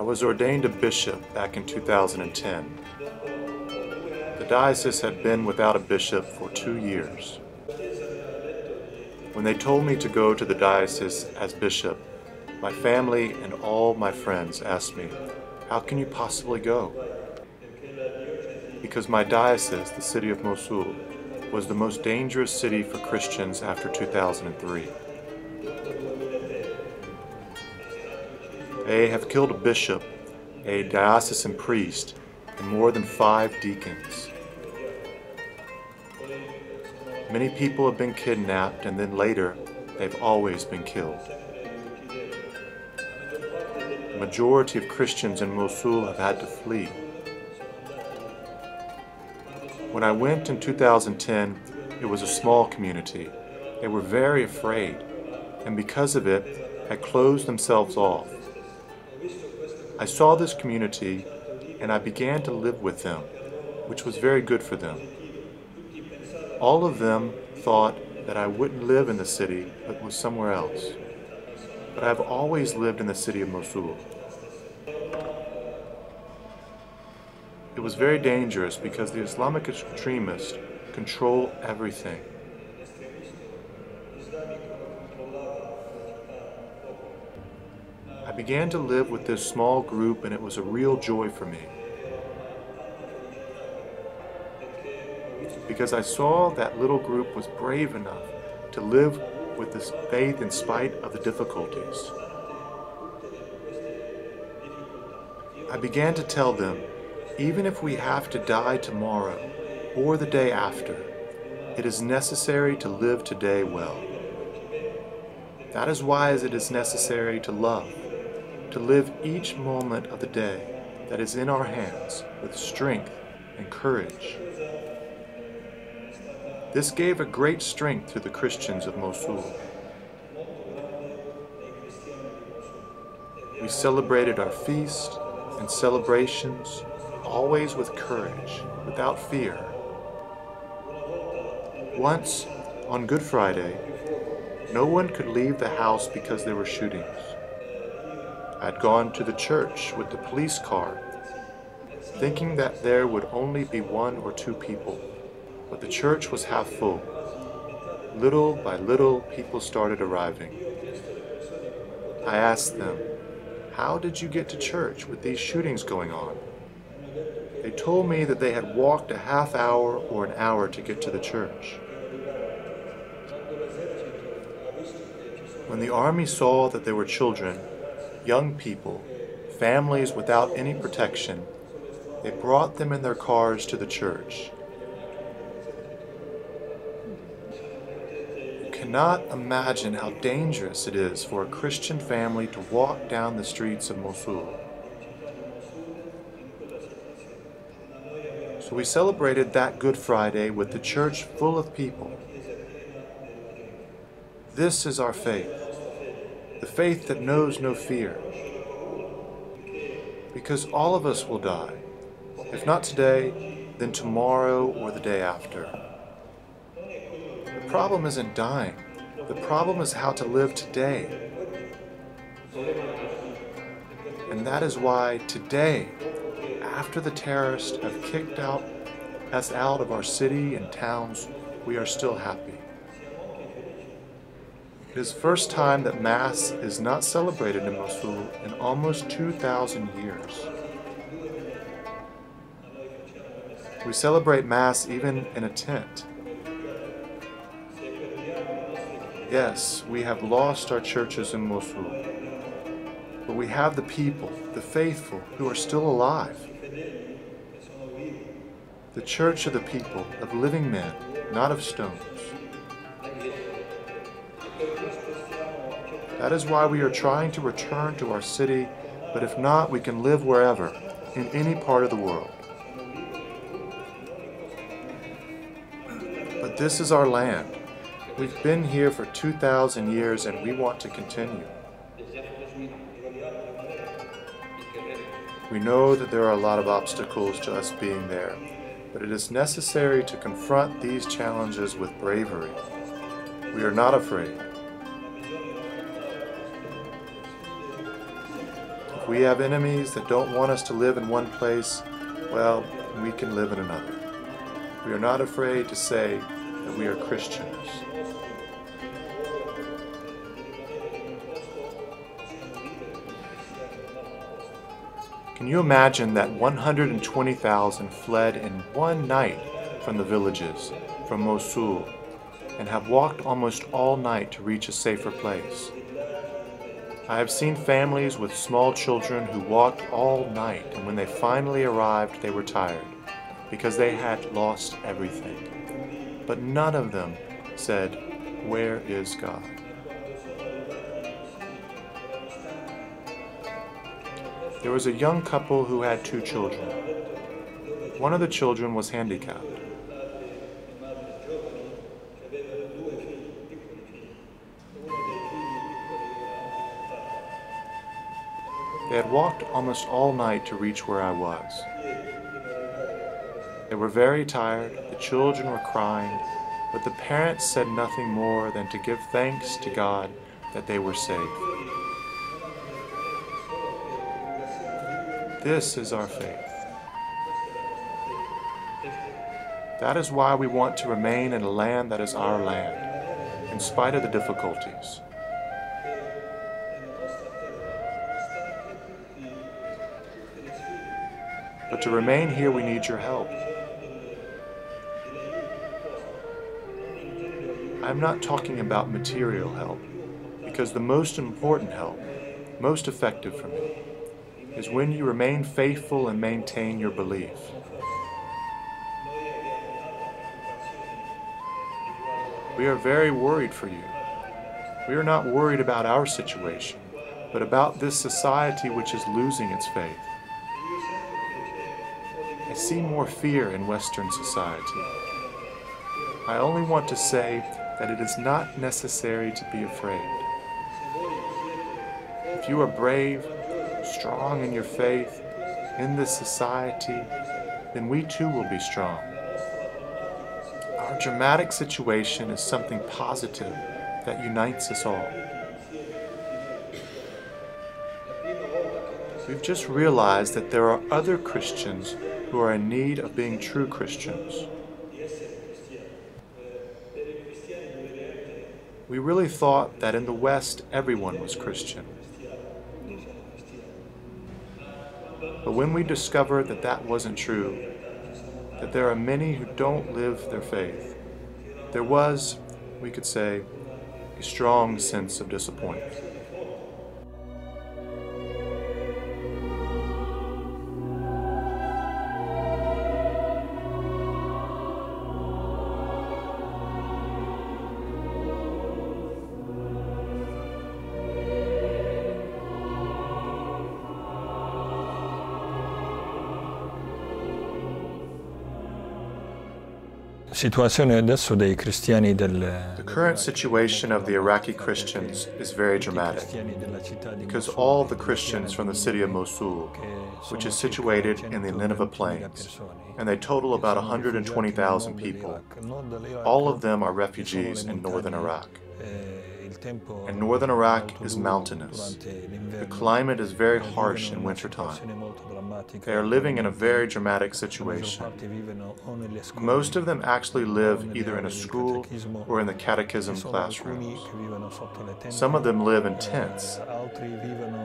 was ordained a bishop back in 2010. The diocese had been without a bishop for 2 years. When they told me to go to the diocese as bishop, my family and all my friends asked me, "How can you possibly go?" Because my diocese, the city of Mosul, was the most dangerous city for Christians after 2003. They have killed a bishop, a diocesan priest, and more than 5 deacons. Many people have been kidnapped, and then later, they've always been killed. The majority of Christians in Mosul have had to flee. When I went in 2010, it was a small community. They were very afraid, and because of it, had closed themselves off. I saw this community, and I began to live with them, which was very good for them. All of them thought that I wouldn't live in the city, but was somewhere else. But I've always lived in the city of Mosul. It was very dangerous because the Islamic extremists control everything. I began to live with this small group, and it was a real joy for me. Because I saw that little group was brave enough to live with this faith in spite of the difficulties. I began to tell them, even if we have to die tomorrow or the day after, it is necessary to live today well. That is why it is necessary to love, to live each moment of the day that is in our hands with strength and courage. This gave a great strength to the Christians of Mosul. We celebrated our feast and celebrations always with courage, without fear. Once, on Good Friday, no one could leave the house because there were shootings. I had gone to the church with the police car, thinking that there would only be 1 or 2 people, but the church was half full. Little by little, people started arriving. I asked them, "How did you get to church with these shootings going on?" They told me that they had walked a half hour or an hour to get to the church. When the army saw that there were children, young people, families without any protection, they brought them in their cars to the church. You cannot imagine how dangerous it is for a Christian family to walk down the streets of Mosul. So we celebrated that Good Friday with the church full of people. This is our faith, the faith that knows no fear. Because all of us will die, if not today, then tomorrow or the day after. The problem isn't dying, the problem is how to live today. And that is why today, after the terrorists have kicked us out of our city and towns, we are still happy. It is the first time that Mass is not celebrated in Mosul in almost 2,000 years. We celebrate Mass even in a tent. Yes, we have lost our churches in Mosul, but we have the people, the faithful, who are still alive. The church of the people, of living men, not of stones. That is why we are trying to return to our city, but if not, we can live wherever, in any part of the world. But this is our land. We've been here for 2,000 years and we want to continue. We know that there are a lot of obstacles to us being there, but it is necessary to confront these challenges with bravery. We are not afraid. If we have enemies that don't want us to live in one place, well, we can live in another. We are not afraid to say that we are Christians. Can you imagine that 120,000 fled in one night from the villages, from Mosul, and have walked almost all night to reach a safer place? I have seen families with small children who walked all night, and when they finally arrived, they were tired because they had lost everything. But none of them said, "Where is God?" There was a young couple who had 2 children. One of the children was handicapped. They had walked almost all night to reach where I was. They were very tired, the children were crying, but the parents said nothing more than to give thanks to God that they were safe. This is our faith. That is why we want to remain in a land that is our land, in spite of the difficulties. But to remain here, we need your help. I'm not talking about material help, because the most important help, most effective for me, is when you remain faithful and maintain your belief. We are very worried for you. We are not worried about our situation, but about this society which is losing its faith. I see more fear in Western society. I only want to say that it is not necessary to be afraid. If you are brave, strong in your faith, in this society, then we too will be strong. Our dramatic situation is something positive that unites us all. We've just realized that there are other Christians who are in need of being true Christians. We really thought that in the West everyone was Christian. But when we discovered that that wasn't true, that there are many who don't live their faith, there was, we could say, a strong sense of disappointment. The current situation of the Iraqi Christians is very dramatic because all the Christians from the city of Mosul, which is situated in the Nineveh Plains, and they total about 120,000 people, all of them are refugees in northern Iraq. And northern Iraq is mountainous. The climate is very harsh in wintertime. They are living in a very dramatic situation. Most of them actually live either in a school or in the catechism classrooms. Some of them live in tents.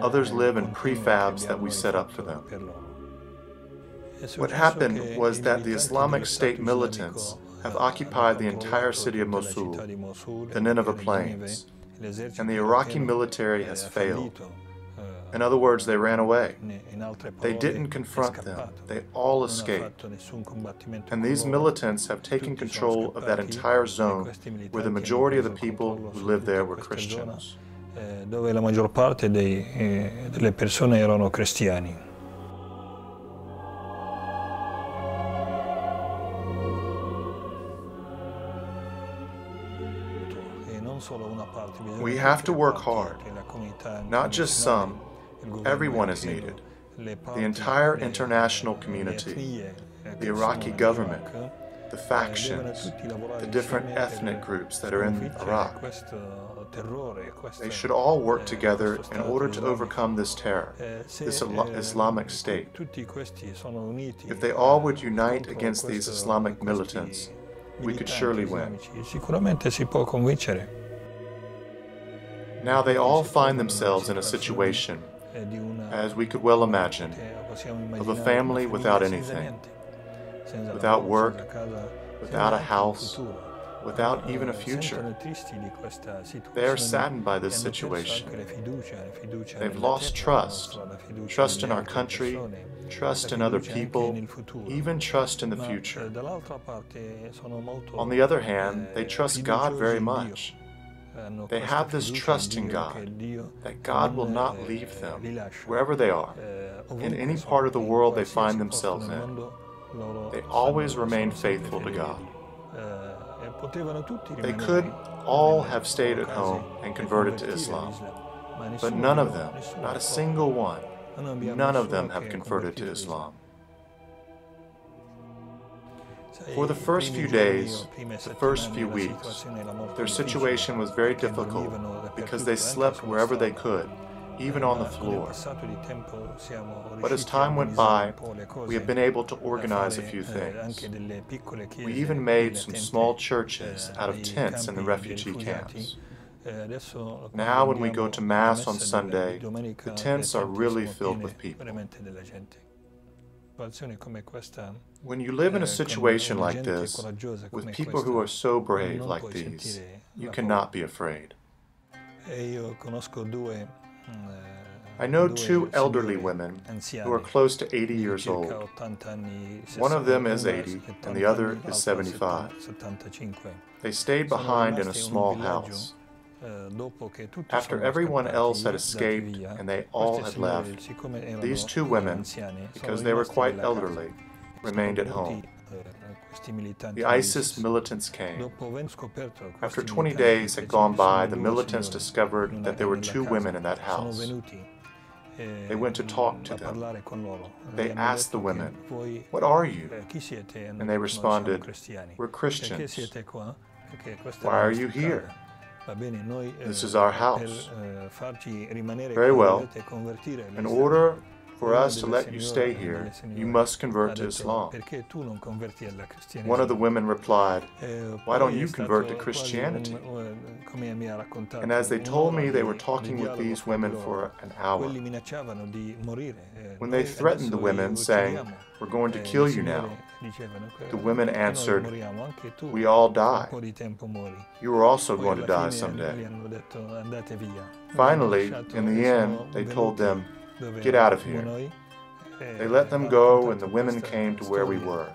Others live in prefabs that we set up for them. What happened was that the Islamic State militants have occupied the entire city of Mosul, the Nineveh Plains, and the Iraqi military has failed. In other words, they ran away. They didn't confront them. They all escaped. And these militants have taken control of that entire zone where the majority of the people who lived there were Christians. Dove la maggior parte delle persone erano cristiani. We have to work hard. Not just some, everyone is needed. The entire international community, the Iraqi government, the factions, the different ethnic groups that are in Iraq. They should all work together in order to overcome this terror, this Islamic State. If they all would unite against these Islamic militants, we could surely win. Now they all find themselves in a situation, as we could well imagine, of a family without anything, without work, without a house, without even a future. They are saddened by this situation. They've lost trust, trust in our country, trust in other people, even trust in the future. On the other hand, they trust God very much. They have this trust in God, that God will not leave them, wherever they are, in any part of the world they find themselves in. They always remain faithful to God. They could all have stayed at home and converted to Islam, but none of them, not a single one, none of them have converted to Islam. For the first few days, the first few weeks, their situation was very difficult because they slept wherever they could, even on the floor. But as time went by, we have been able to organize a few things. We even made some small churches out of tents in the refugee camps. Now when we go to Mass on Sunday, the tents are really filled with people. When you live in a situation like this, with people who are so brave like these, you cannot be afraid. I know two elderly women who are close to 80 years old. One of them is 80 and the other is 75. They stayed behind in a small house. After everyone else had escaped and they all had left, these two women, because they were quite elderly, remained at home. The ISIS militants came. After 20 days had gone by, the militants discovered that there were two women in that house. They went to talk to them. They asked the women, "What are you?" And they responded, "We're Christians." "Why are you here?" "This is our house." "Very well. In order for us to let you stay here, you must convert to Islam." One of the women replied, "Why don't you convert to Christianity?" And as they told me, they were talking with these women for an hour. When they threatened the women, saying, "We're going to kill you now," the women answered, "We all die. You are also going to die someday." Finally, in the end, they told them, "Get out of here." They let them go, and the women came to where we were.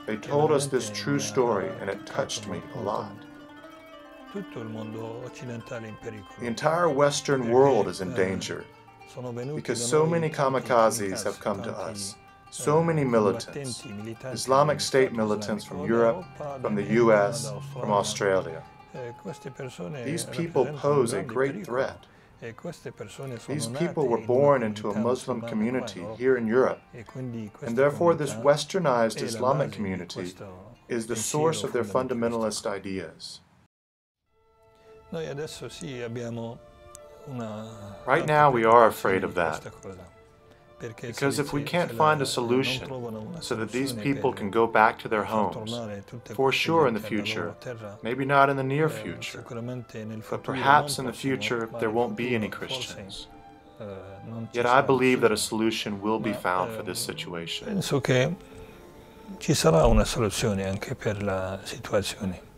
They told us this true story, and it touched me a lot. The entire Western world is in danger because so many kamikazes have come to us. So many militants, Islamic State militants from Europe, from the US, from Australia. These people pose a great threat. These people were born into a Muslim community here in Europe, and therefore this westernized Islamic community is the source of their fundamentalist ideas. Right now we are afraid of that, because if we can't find a solution so that these people can go back to their homes, for sure in the future, maybe not in the near future, but perhaps in the future there won't be any Christians. Yet I believe that a solution will be found for this situation. Penso che ci sarà una soluzione anche per la situazione.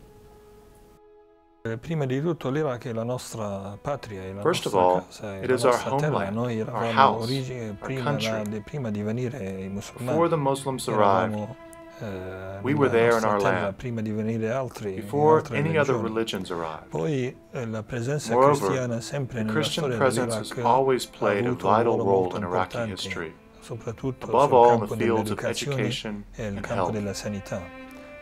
First of all, it is our homeland, our house, our country. Before the Muslims arrived, we were there in our land, before any other religions arrived. Moreover, the Christian presence has always played a vital role in Iraqi history, above all in the fields of education and health.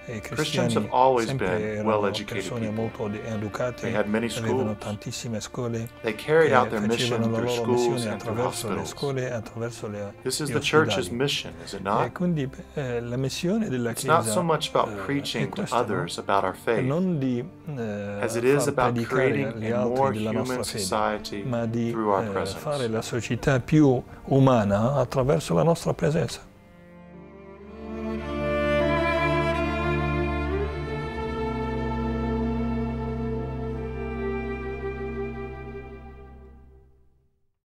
I Christians have cristiani always sempre been erano well-educated persone people. molto educate, They had many avevano schools. tantissime score They carried che out their mission facevano la through loro schools missione and through attraverso le hospitals. scuole e attraverso This is gli the church's ospedali. mission, is it E not? quindi la missione della It's not so Chiesa much about è preaching to questa, no? others about our faith, Non di as it is far about predicare creating agli a altri more della nostra human fede, society ma di through our fare presence. la società più umana attraverso la nostra presenza.